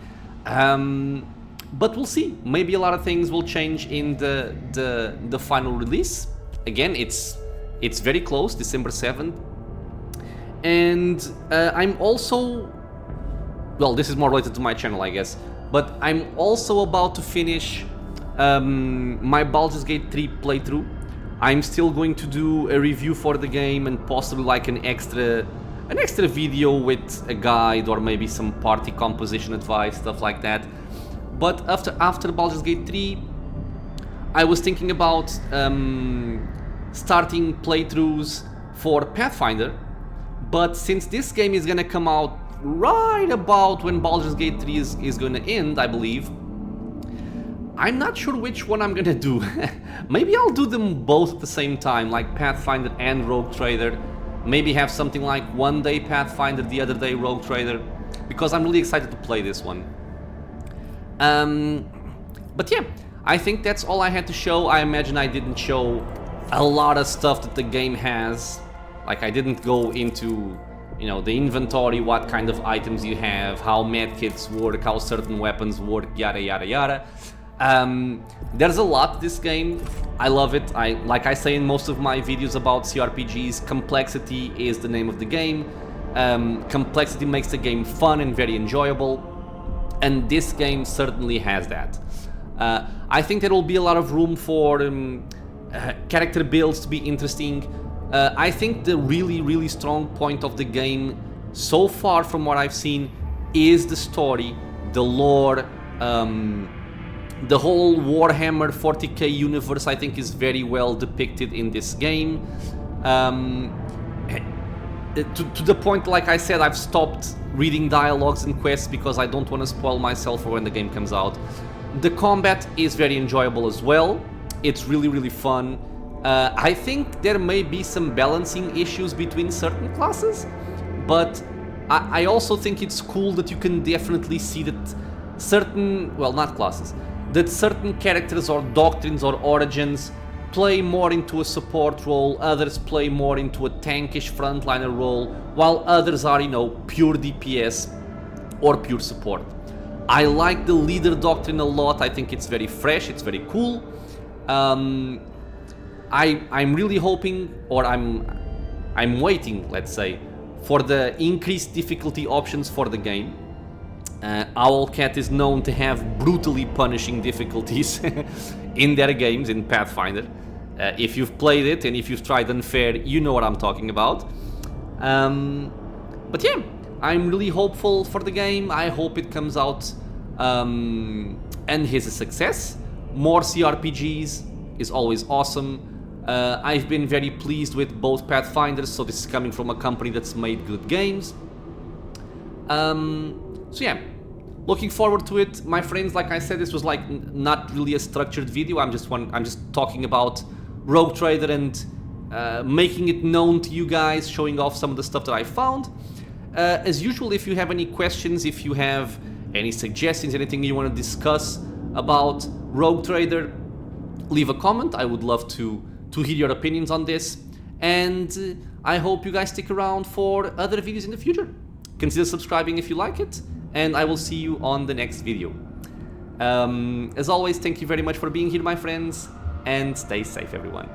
But we'll see. Maybe a lot of things will change in the final release. Again, it's very close, December 7th. And I'm also, well, this is more related to my channel, I guess, but I'm also about to finish my Baldur's Gate 3 playthrough. I'm still going to do a review for the game and possibly like an extra video with a guide or maybe some party composition advice, stuff like that. But after Baldur's Gate 3, I was thinking about starting playthroughs for Pathfinder. But since this game is gonna come out right about when Baldur's Gate 3 is gonna end, I believe, I'm not sure which one I'm gonna do. Maybe I'll do them both at the same time, like Pathfinder and Rogue Trader. Maybe have something like one day Pathfinder, the other day Rogue Trader, because I'm really excited to play this one. But yeah, I think that's all I had to show. I imagine I didn't show a lot of stuff that the game has. Like, I didn't go into, you know, the inventory, what kind of items you have, how medkits work, how certain weapons work, yada yada yada. There's a lot to this game. I love it. Like I say in most of my videos about CRPGs, complexity is the name of the game. Complexity makes the game fun and very enjoyable, and this game certainly has that. I think there will be a lot of room for character builds to be interesting. I think the really strong point of the game so far from what I've seen is the story, the lore, the whole Warhammer 40k universe. I think is very well depicted in this game. To the point, like I said, I've stopped reading dialogues and quests because I don't want to spoil myself for when the game comes out. The combat is very enjoyable as well. It's really fun. I think there may be some balancing issues between certain classes, but I also think it's cool that you can definitely see that certain, well, not classes, that certain characters or doctrines or origins play more into a support role, others play more into a tankish frontliner role, while others are, you know, pure DPS or pure support. I like the leader doctrine a lot. I think it's very fresh, it's very cool. I'm really hoping, or I'm waiting, let's say, for the increased difficulty options for the game. Owlcat is known to have brutally punishing difficulties in their games, in Pathfinder. If you've played it and if you've tried Unfair, you know what I'm talking about. But yeah, I'm really hopeful for the game. I hope it comes out and is a success. More CRPGs is always awesome. I've been very pleased with both Pathfinders, so this is coming from a company that's made good games. So yeah, looking forward to it, my friends. Like I said, this was like not really a structured video. I'm just talking about Rogue Trader and making it known to you guys, showing off some of the stuff that I found. As usual, if you have any questions, if you have any suggestions, anything you want to discuss about Rogue Trader, leave a comment. I would love to hear your opinions on this, and I hope you guys stick around for other videos in the future. Consider subscribing if you like it, and I will see you on the next video. As always, thank you very much for being here, my friends, and stay safe, everyone.